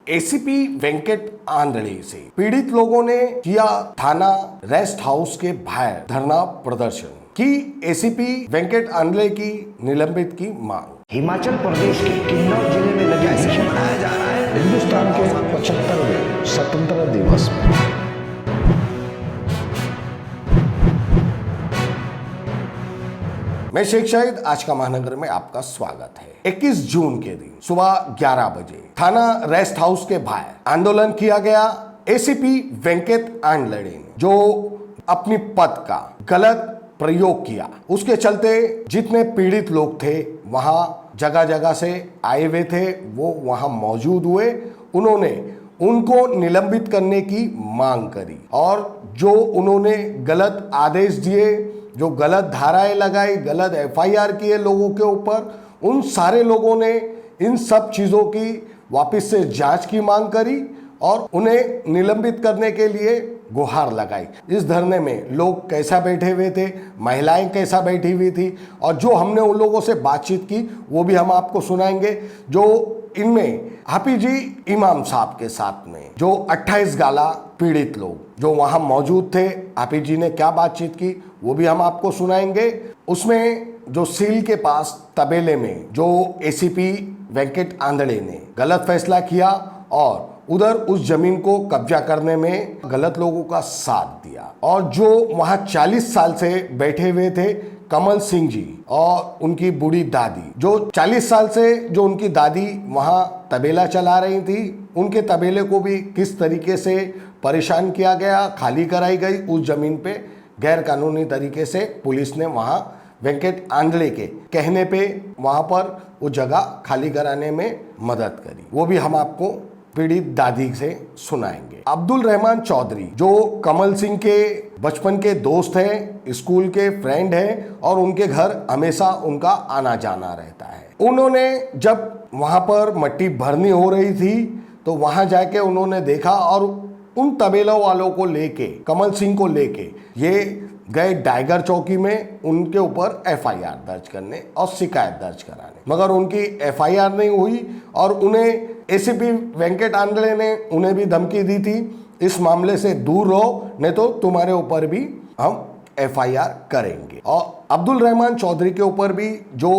ACP Venkat आंधळे से पीड़ित लोगों ने किया थाना रेस्ट हाउस के बाहर धरना प्रदर्शन की एसीपी वेंकट आंधळे की निलंबित की मांग। हिमाचल प्रदेश के किन्नौर जिले में लगे कैसे मनाया जा रहा है हिंदुस्तान के 75वें स्वतंत्रता दिवस में मैं शेख शाहिद, आज का महानगर में आपका स्वागत है। 21 जून के दिन सुबह 11 बजे थाना रेस्ट हाउस के बाहर आंदोलन किया गया। एसीपी वेंकट आंधळे ने जो अपनी पद का गलत प्रयोग किया, उसके चलते जितने पीड़ित लोग थे वहां जगह जगह से आए हुए थे, वो वहां मौजूद हुए। उन्होंने उनको निलंबित करने की मांग करी और जो उन्होंने गलत आदेश दिए, जो गलत धाराएं लगाई, गलत एफआईआर किए लोगों के ऊपर, उन सारे लोगों ने इन सब चीज़ों की वापस से जांच की मांग करी और उन्हें निलंबित करने के लिए गुहार लगाई। इस धरने में लोग कैसा बैठे हुए थे, महिलाएं कैसा बैठी हुई थी और जो हमने उन लोगों से बातचीत की वो भी हम आपको सुनाएंगे। जो इनमें हाफिजी इमाम साहब के साथ में जो 28 गाला पीड़ित लोग जो वहां मौजूद थे, हाफिजी ने क्या बातचीत की वो भी हम आपको सुनाएंगे। उसमें जो सील के पास तबेले में जो एसीपी वेंकट आंधळे ने गलत फैसला किया और उधर उस जमीन को कब्जा करने में गलत लोगों का साथ दिया और जो वहां 40 साल से बैठे हुए थे कमल सिंह जी और उनकी बूढ़ी दादी, जो 40 साल से जो उनकी दादी वहां तबेला चला रही थी, उनके तबेले को भी किस तरीके से परेशान किया गया, खाली कराई गई। उस जमीन पे गैर कानूनी तरीके से पुलिस ने वहां वेंकट आंधळे के कहने पे वहां पर वो जगह खाली कराने में मदद करी, वो भी हम आपको पीड़ित दादी से सुनाएंगे। अब्दुल रहमान चौधरी जो कमल सिंह के बचपन के दोस्त हैं, स्कूल के फ्रेंड हैं और उनके घर हमेशा उनका आना जाना रहता है। उन्होंने जब वहां पर मट्टी भरनी हो रही थी तो वहां जाके उन्होंने देखा और उन तबेलों वालों को लेके, कमल सिंह को लेके ये गए टाइगर चौकी में उनके ऊपर एफआईआर दर्ज करने और शिकायत दर्ज कराने, मगर उनकी एफआईआर नहीं हुई और उन्हें एसीपी वेंकट आंधळे ने उन्हें भी धमकी दी थी, इस मामले से दूर रहो नहीं तो तुम्हारे ऊपर भी हम एफआईआर करेंगे। और अब्दुल रहमान चौधरी के ऊपर भी जो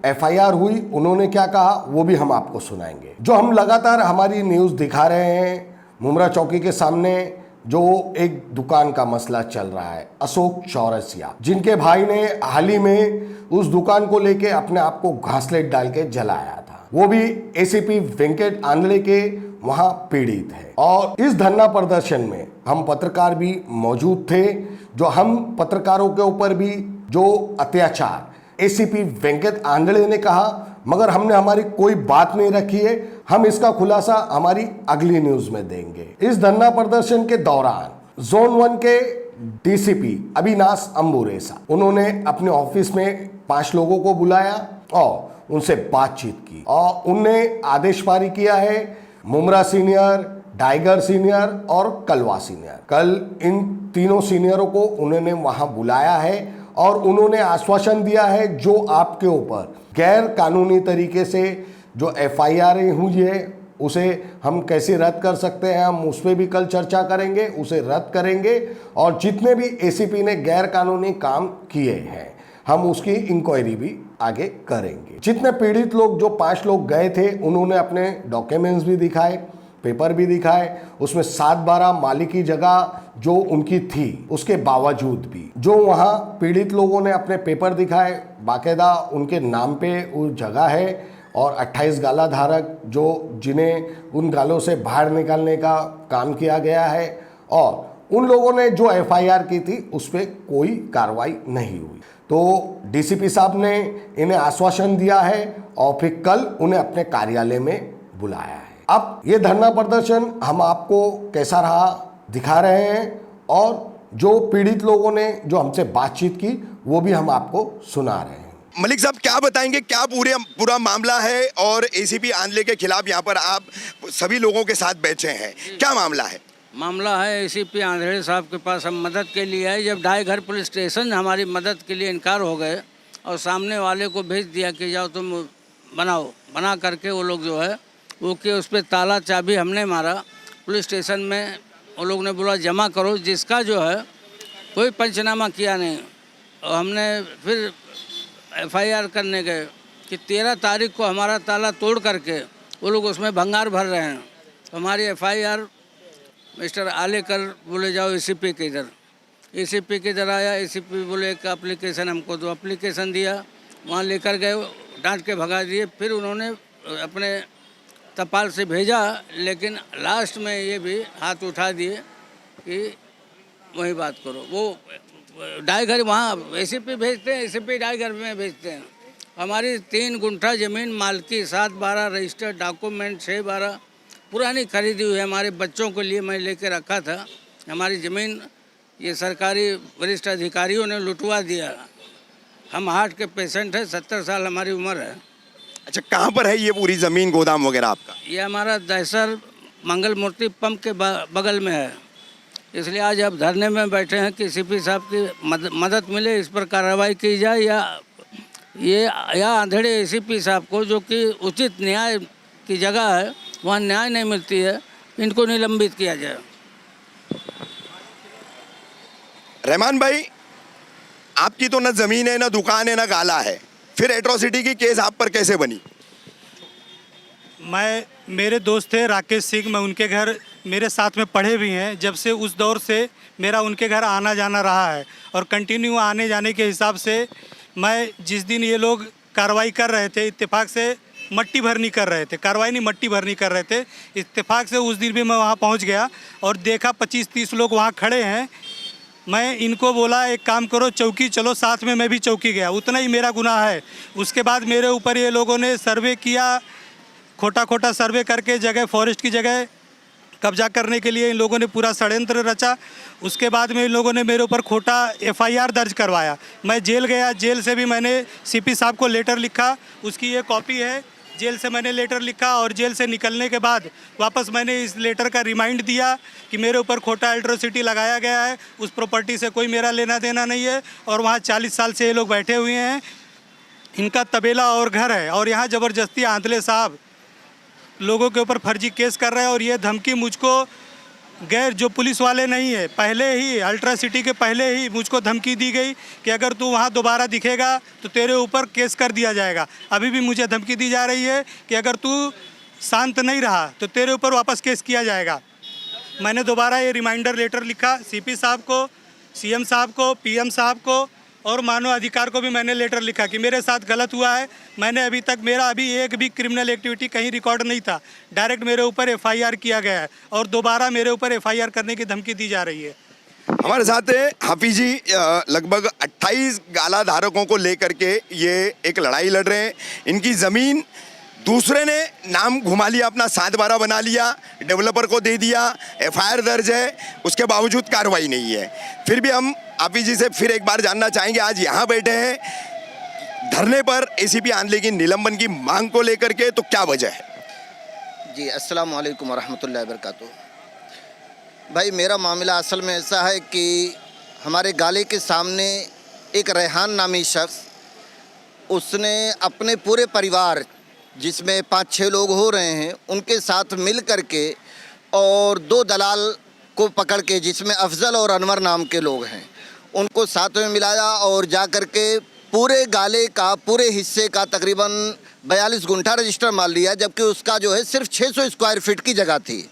एफआईआर हुई, उन्होंने क्या कहा वो भी हम आपको सुनाएंगे। जो हम लगातार हमारी न्यूज दिखा रहे हैं, मुमरा चौकी के सामने जो एक दुकान का मसला चल रहा है, अशोक चौरसिया, जिनके भाई ने हाल ही में उस दुकान को लेके अपने आप को घासलेट डाल के जलाया था, वो भी एसीपी वेंकट आंधळे के वहां पीड़ित है। और इस धरना प्रदर्शन में हम पत्रकार भी मौजूद थे। जो हम पत्रकारों के ऊपर भी जो अत्याचार एसीपी वेंकट आंधळे ने कहा, मगर हमने हमारी कोई बात नहीं रखी है, हम इसका खुलासा हमारी अगली न्यूज में देंगे। इस धरना प्रदर्शन के दौरान जोन 1 के डीसीपी अविनाश अंबुरेसा, उन्होंने अपने ऑफिस में 5 लोगों को बुलाया और उनसे बातचीत की और उनने आदेश पारी किया है मुमरा सीनियर, टाइगर सीनियर और कलवा सीनियर। कल इन तीनों सीनियरों को उन्होंने वहां बुलाया है और उन्होंने आश्वासन दिया है जो आपके ऊपर गैर कानूनी तरीके से जो एफआईआर हुई है उसे हम कैसे रद्द कर सकते हैं, हम उस पर भी कल चर्चा करेंगे, उसे रद्द करेंगे और जितने भी एसीपी ने गैर कानूनी काम किए हैं हम उसकी इंक्वायरी भी आगे करेंगे। जितने पीड़ित लोग जो 5 लोग गए थे उन्होंने अपने डॉक्यूमेंट्स भी दिखाए, पेपर भी दिखाए, उसमें 7-12 मालिकी जगह जो उनकी थी उसके बावजूद भी जो वहाँ पीड़ित लोगों ने अपने पेपर दिखाए, बाकायदा उनके नाम पे वो जगह है और 28 गाला धारक जो जिन्हें उन गालों से बाहर निकालने का काम किया गया है और उन लोगों ने जो एफआईआर की थी उस पर कोई कार्रवाई नहीं हुई। तो डीसीपी साहब ने इन्हें आश्वासन दिया है और फिर कल उन्हें अपने कार्यालय में बुलाया है। अब ये धरना प्रदर्शन हम आपको कैसा रहा दिखा रहे हैं और जो पीड़ित लोगों ने जो हमसे बातचीत की वो भी हम आपको सुना रहे हैं। मलिक साहब क्या बताएंगे, क्या पूरा मामला है और एसीपी आंधळे के खिलाफ यहाँ पर आप सभी लोगों के साथ बैठे हैं, क्या मामला है? मामला है एसीपी आंधळे साहब के पास हम मदद के लिए आए। जब डाईघर पुलिस स्टेशन हमारी मदद के लिए इनकार हो गए और सामने वाले को भेज दिया कि जाओ तुम बनाओ, बना करके वो लोग जो है वो कि उस पर ताला चाबी हमने मारा। पुलिस स्टेशन में वो लोग ने बोला जमा करो, जिसका जो है कोई पंचनामा किया नहीं। और हमने फिर FIR करने गए कि 13 तारीख को हमारा ताला तोड़ करके वो लोग उसमें भंगार भर रहे हैं। तो हमारी FIR मिस्टर आलेकर बोले जाओ ACP के इधर। ACP के इधर आया। ACP बोले एक एप्लीकेशन हमको दो। एप्लीकेशन दिया, वहाँ लेकर गए, डांट के भगा दिए। फिर उन्होंने अपने तपाल से भेजा, लेकिन लास्ट में ये भी हाथ उठा दिए कि वही बात करो। वो डाकघर वहाँ ACP भेजते हैं, ACP डाकघर में भेजते हैं। हमारी 3 गुंठा ज़मीन मालकी 7/12 रजिस्टर्ड डॉक्यूमेंट 6/12 पुरानी खरीदी हुई है। हमारे बच्चों के लिए मैं लेके रखा था। हमारी ज़मीन ये सरकारी वरिष्ठ अधिकारियों ने लुटवा दिया। हम हार्ट के पेशेंट हैं, 70 साल हमारी उम्र है। अच्छा, कहाँ पर है ये पूरी ज़मीन, गोदाम वगैरह आपका? ये हमारा दहसर मंगल मूर्ति पंप के बगल में है। इसलिए आज आप धरने में बैठे हैं कि CP साहब की मदद मिले, इस पर कार्रवाई की जाए, या अंधेड़े ACP साहब को, जो कि उचित न्याय की जगह है, वहाँ न्याय नहीं मिलती है, इनको निलंबित किया जाए। रहमान भाई, आपकी तो न ज़मीन है, न दुकान है, न गाला है, फिर एट्रोसिटी की केस आप पर कैसे बनी? मेरे दोस्त थे राकेश सिंह, मैं उनके घर मेरे साथ में पढ़े भी हैं। जब से उस दौर से मेरा उनके घर आना जाना रहा है और कंटिन्यू आने जाने के हिसाब से मैं जिस दिन ये लोग कार्रवाई कर रहे थे, इत्तेफाक से मट्टी भरनी कर रहे थे, कार्रवाई नहीं मट्टी भरनी कर रहे थे, इत्तेफाक से उस दिन भी मैं वहाँ पहुँच गया और देखा 25-30 लोग वहाँ खड़े हैं। मैं इनको बोला एक काम करो, चौकी चलो, साथ में मैं भी चौकी गया। उतना ही मेरा गुनाह है। उसके बाद मेरे ऊपर ये लोगों ने सर्वे किया, खोटा सर्वे करके जगह फॉरेस्ट की जगह कब्जा करने के लिए इन लोगों ने पूरा षड्यंत्र रचा। उसके बाद में इन लोगों ने मेरे ऊपर खोटा FIR दर्ज करवाया। मैं जेल गया, जेल से भी मैंने CP साहब को लेटर लिखा, उसकी ये कॉपी है। जेल से मैंने लेटर लिखा और जेल से निकलने के बाद वापस मैंने इस लेटर का रिमाइंड दिया कि मेरे ऊपर खोटा एट्रोसिटी लगाया गया है, उस प्रॉपर्टी से कोई मेरा लेना देना नहीं है और वहाँ 40 साल से ये लोग बैठे हुए हैं, इनका तबेला और घर है और यहाँ ज़बरदस्ती आंधले साहब लोगों के ऊपर फर्जी केस कर रहे हैं। और ये धमकी मुझको गैर जो पुलिस वाले नहीं है, पहले ही अल्ट्रा सिटी के पहले ही मुझको धमकी दी गई कि अगर तू वहाँ दोबारा दिखेगा तो तेरे ऊपर केस कर दिया जाएगा। अभी भी मुझे धमकी दी जा रही है कि अगर तू शांत नहीं रहा तो तेरे ऊपर वापस केस किया जाएगा। मैंने दोबारा ये रिमाइंडर लेटर लिखा CP साहब को, CM साहब को, PM साहब को और मानव अधिकार को भी मैंने लेटर लिखा कि मेरे साथ गलत हुआ है। मैंने मेरा अभी एक भी क्रिमिनल एक्टिविटी कहीं रिकॉर्ड नहीं था, डायरेक्ट मेरे ऊपर FIR किया गया है और दोबारा मेरे ऊपर FIR करने की धमकी दी जा रही है। हमारे साथ है हाफिज जी, लगभग 28 गाला धारकों को लेकर के ये एक लड़ाई लड़ रहे हैं। इनकी ज़मीन दूसरे ने नाम घुमा लिया, अपना 7/12 बना लिया, डेवलपर को दे दिया, FIR दर्ज है, उसके बावजूद कार्रवाई नहीं है। फिर भी हम हाफिज जी से फिर एक बार जानना चाहेंगे, आज यहाँ बैठे हैं धरने पर ACP आंधले की निलंबन की मांग को लेकर के, तो क्या वजह है? जी, अस्सलाम वालेकुम वरहमतुल्लाहि वबरकातुहू। भाई, मेरा मामला असल में ऐसा है कि हमारे गाले के सामने एक रेहान नामी शख्स, उसने अपने पूरे परिवार जिसमें 5-6 लोग हो रहे हैं उनके साथ मिल कर के और 2 दलाल को पकड़ के, जिसमें अफजल और अनवर नाम के लोग हैं, उनको साथ में मिलाया और जा कर के पूरे गाले का पूरे हिस्से का तकरीबन 42 गुंठा रजिस्टर मार लिया, जबकि उसका जो है सिर्फ 600 स्क्वायर फीट की जगह थी।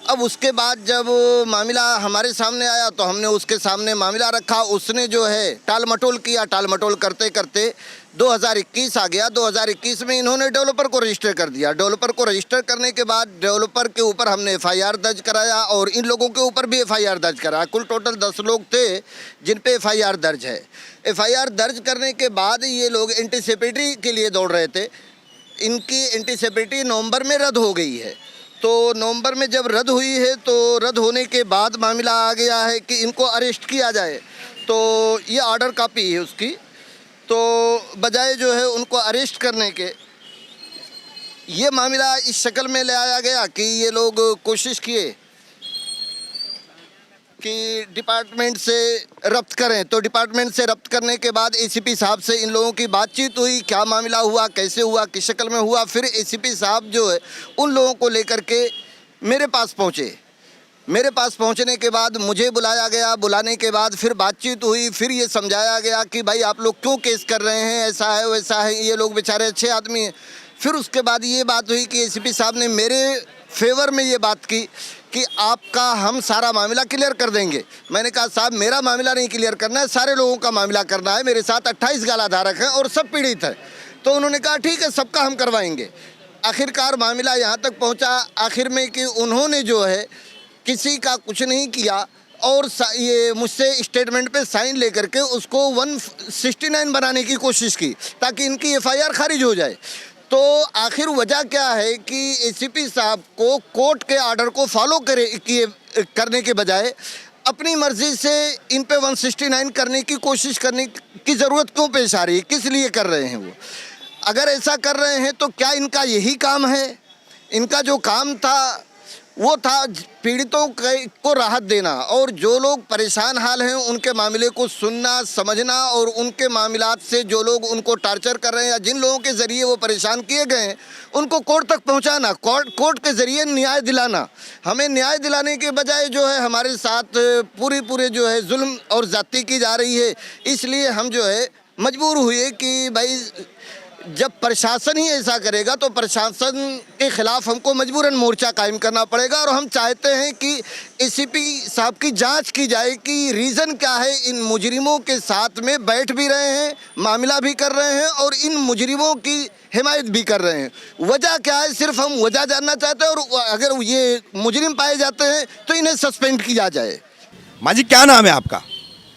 अब उसके बाद जब मामला हमारे सामने आया तो हमने उसके सामने मामला रखा। उसने जो है टाल मटोल किया। टाल मटोल करते करते 2021 आ गया। 2021 में इन्होंने डेवलपर को रजिस्टर कर दिया। डेवलपर को रजिस्टर करने के बाद डेवलपर के ऊपर हमने FIR दर्ज कराया और इन लोगों के ऊपर भी FIR दर्ज कराया। कुल टोटल 10 लोग थे जिन पे FIR दर्ज है। FIR दर्ज करने के बाद ये लोग एंटीसिपेटरी के लिए दौड़ रहे थे। इनकी एंटीसिपेटरी नवंबर में रद्द हो गई है। तो नवंबर में जब रद्द हुई है तो रद्द होने के बाद मामला आ गया है कि इनको अरेस्ट किया जाए। तो ये ऑर्डर कॉपी है उसकी। तो बजाय जो है उनको अरेस्ट करने के, ये मामला इस शक्ल में ले आया गया कि ये लोग कोशिश किए कि डिपार्टमेंट से रब्त करें, तो डिपार्टमेंट से रब्त करने के बाद एसीपी साहब से इन लोगों की बातचीत हुई, क्या मामला हुआ, कैसे हुआ, किस शक्ल में हुआ। फिर एसीपी साहब जो है उन लोगों को लेकर के मेरे पास पहुँचे। मेरे पास पहुंचने के बाद मुझे बुलाया गया। बुलाने के बाद फिर बातचीत हुई। फिर ये समझाया गया कि भाई आप लोग क्यों केस कर रहे हैं, ऐसा है वैसा है, ये लोग बेचारे अच्छे आदमी हैं। फिर उसके बाद ये बात हुई कि एसीपी साहब ने मेरे फेवर में ये बात की कि आपका हम सारा मामला क्लियर कर देंगे। मैंने कहा साहब मेरा मामला नहीं क्लियर करना है, सारे लोगों का मामला करना है। मेरे साथ 28 गालाधारक हैं और सब पीड़ित हैं। तो उन्होंने कहा ठीक है, सबका हम करवाएंगे। आखिरकार मामला यहाँ तक पहुँचा आखिर में कि उन्होंने जो है किसी का कुछ नहीं किया और ये मुझसे स्टेटमेंट पे साइन लेकर के उसको 169 बनाने की कोशिश की ताकि इनकी एफआईआर खारिज हो जाए। तो आखिर वजह क्या है कि एसीपी साहब को कोर्ट के ऑर्डर को फॉलो करने के बजाय अपनी मर्जी से इन पे 169 करने की कोशिश करने की ज़रूरत क्यों पेश आ रही है, किस लिए कर रहे हैं वो? अगर ऐसा कर रहे हैं तो क्या इनका यही काम है? इनका जो काम था वो था पीड़ितों को राहत देना और जो लोग परेशान हाल हैं उनके मामले को सुनना, समझना और उनके मामलात से जो लोग उनको टार्चर कर रहे हैं या जिन लोगों के ज़रिए वो परेशान किए गए हैं उनको कोर्ट तक पहुंचाना, कोर्ट के ज़रिए न्याय दिलाना। हमें न्याय दिलाने के बजाय जो है हमारे साथ पूरे जो है जुल्म और ज़्यादती की जा रही है। इसलिए हम जो है मजबूर हुए कि भाई जब प्रशासन ही ऐसा करेगा तो प्रशासन के खिलाफ हमको मजबूरन मोर्चा कायम करना पड़ेगा। और हम चाहते हैं कि एसीपी साहब की जांच की जाए कि रीज़न क्या है। इन मुजरिमों के साथ में बैठ भी रहे हैं, मामला भी कर रहे हैं और इन मुजरिमों की हिमायत भी कर रहे हैं। वजह क्या है, सिर्फ हम वजह जानना चाहते हैं। और अगर ये मुजरिम पाए जाते हैं तो इन्हें सस्पेंड किया जाए। माँ जी क्या नाम है आपका?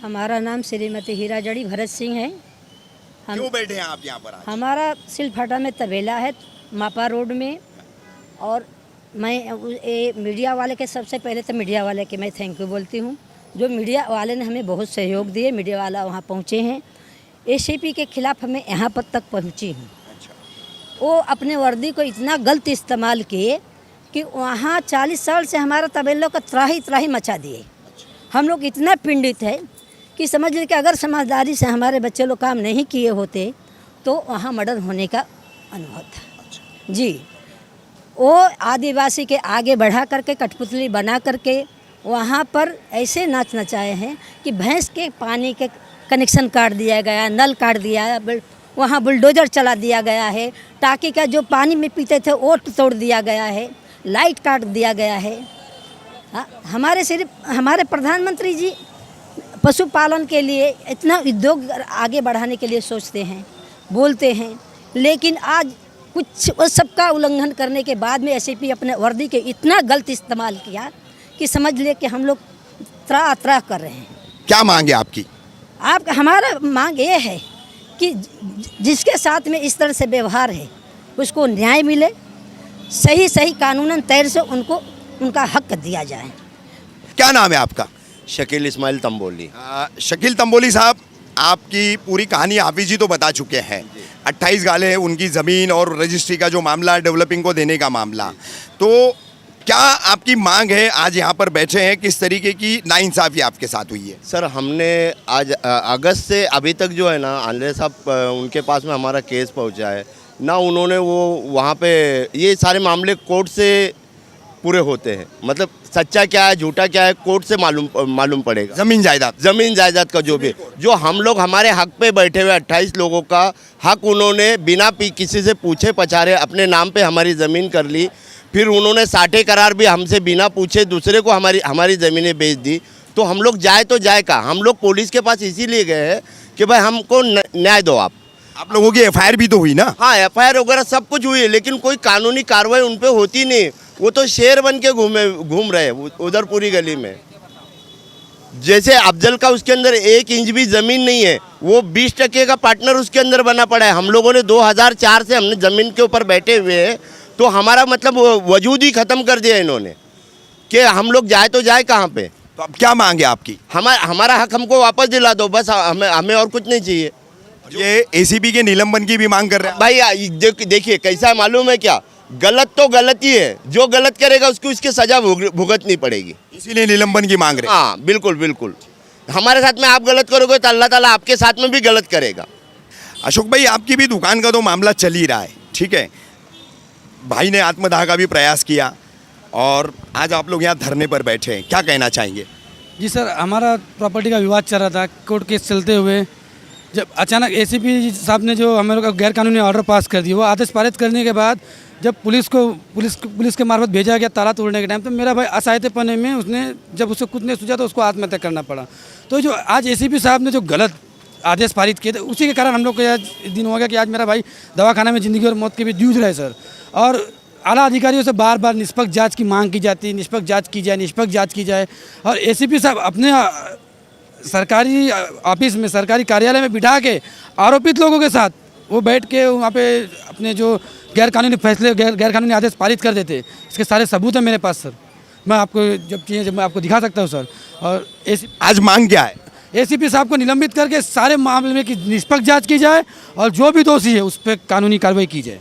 हमारा नाम श्रीमती हीरा जड़ी भरत सिंह है। क्यों बैठे हैं आप यहाँ पर आज? हमारा सिलफाटा में तबेला है, मापा रोड में। और मैं मीडिया वाले के सबसे पहले तो मीडिया वाले के मैं थैंक यू बोलती हूँ। जो मीडिया वाले ने हमें बहुत सहयोग दिए, मीडिया वाला वहाँ पहुँचे हैं। एसीपी के खिलाफ हमें यहाँ पर तक पहुँची हूँ। वो अपने वर्दी को इतना गलत इस्तेमाल किए कि वहाँ 40 साल से हमारा तबेलों का त्राही मचा दिए। हम लोग इतना पीड़ित है कि समझ लीजिए कि अगर समझदारी से हमारे बच्चे लोग काम नहीं किए होते तो वहाँ मर्डर होने का अनुभव था जी। वो आदिवासी के आगे बढ़ा करके कठपुतली बना करके वहाँ पर ऐसे नाच नचाए हैं कि भैंस के पानी के कनेक्शन काट दिया गया, नल काट दिया, वहाँ बुलडोजर चला दिया गया है, टाँकी का जो पानी में पीते थे वो तोड़ दिया गया है, लाइट काट दिया गया है। हमारे प्रधानमंत्री जी पशुपालन के लिए इतना उद्योग आगे बढ़ाने के लिए सोचते हैं, बोलते हैं, लेकिन आज कुछ उस सबका उल्लंघन करने के बाद में एसीपी अपने वर्दी के इतना गलत इस्तेमाल किया कि समझ ले कि हम लोग त्राह कर रहे हैं। क्या मांगे आपकी? हमारा मांग ये है कि जिसके साथ में इस तरह से व्यवहार है उसको न्याय मिले, सही कानूनन तौर से उनको उनका हक दिया जाए। क्या नाम है आपका? शकील इस्माइल तंबोली। शकील तंबोली साहब, आपकी पूरी कहानी हाफिज जी तो बता चुके हैं। 28 गाले हैं उनकी ज़मीन और रजिस्ट्री का जो मामला, डेवलपिंग को देने का मामला। तो क्या आपकी मांग है? आज यहाँ पर बैठे हैं, किस तरीके की नाइंसाफ़ी आपके साथ हुई है? सर हमने आज अगस्त से अभी तक जो है ना आंद्रे साहब उनके पास में हमारा केस पहुँचा है ना। उन्होंने वो वहाँ पे ये सारे मामले कोर्ट से पूरे होते हैं, मतलब सच्चा क्या है झूठा क्या है कोर्ट से मालूम पड़ेगा। ज़मीन जायदाद का जो हम लोग हमारे हक पे बैठे हुए 28 लोगों का हक उन्होंने बिना किसी से पूछे पछारे अपने नाम पे हमारी ज़मीन कर ली। फिर उन्होंने साठे करार भी हमसे बिना पूछे दूसरे को हमारी ज़मीनें बेच दी। तो हम लोग जाए तो जाए कहाँ? हम लोग पुलिस के पास इसीलिए गए हैं कि भाई हमको न्याय दो। आप लोगों की एफआईआर भी तो हुई ना? हाँ, एफआईआर वगैरह सब कुछ हुई है, लेकिन कोई कानूनी कार्रवाई उन पर होती नहीं। वो तो शेर बन के घूम रहे हैं उधर पूरी गली में। जैसे अफजल का उसके अंदर 1 इंच भी ज़मीन नहीं है, वो 20% का पार्टनर उसके अंदर बना पड़ा है। हम लोगों ने 2004 से हमने ज़मीन के ऊपर बैठे हुए हैं, तो हमारा मतलब वजूद ही ख़त्म कर दिया इन्होंने कि हम लोग जाए तो जाए कहाँ पे। तो अब क्या मांगे आपकी? हमारा हक हमको वापस दिला दो, बस हमें और कुछ नहीं चाहिए। ये एसीपी के निलंबन की भी मांग कर रहे हैं भाई। देखिए कैसा है मालूम है क्या, गलत तो गलत ही है, जो गलत करेगा उसको उसकी सजा भुगतनी पड़ेगी। इसीलिए निलंबन की मांग रहे हैं। हाँ बिल्कुल बिल्कुल, हमारे साथ में आप गलत करोगे तो अल्लाह ताला आपके साथ में भी गलत करेगा। अशोक भाई, आपकी भी दुकान का तो मामला चल ही रहा है, ठीक है। भाई ने आत्मदाह का भी प्रयास किया और आज आप लोग यहाँ धरने पर बैठे हैं, क्या कहना चाहेंगे? जी सर, हमारा प्रॉपर्टी का विवाद चल रहा था, कोर्ट केस चलते हुए जब अचानक एसीपी साहब ने जो हमारे को गैर कानूनी ऑर्डर पास कर दिया, वो आदेश पारित करने के बाद जब पुलिस के मार्फत भेजा गया ताला तोड़ने के टाइम, तो मेरा भाई असहायते पने में उसने जब उससे कुछ नहीं सूझा तो उसको आत्महत्या करना पड़ा। तो जो आज एसीपी साहब ने जो गलत आदेश पारित किए थे, उसी के कारण हम लोग को आज दिन हो गया कि आज मेरा भाई दवाखाना में ज़िंदगी और मौत के बीच जूझ रहा है सर। और आला अधिकारियों से बार बार निष्पक्ष जांच की मांग की जाती है, निष्पक्ष जांच की जाए। और एसीपी साहब अपने सरकारी ऑफिस में, सरकारी कार्यालय में बिठा के आरोपित लोगों के साथ वो बैठ के वहाँ पे अपने जो गैर कानूनी फैसले, गैर कानूनी आदेश पारित कर देते। इसके सारे सबूत हैं मेरे पास सर, मैं आपको जब चाहिए जब मैं आपको दिखा सकता हूँ सर। और आज मांग क्या है? एसीपी साहब को निलंबित करके सारे मामले में की निष्पक्ष जाँच की जाए और जो भी दोषी है उस पर कानूनी कार्रवाई की जाए।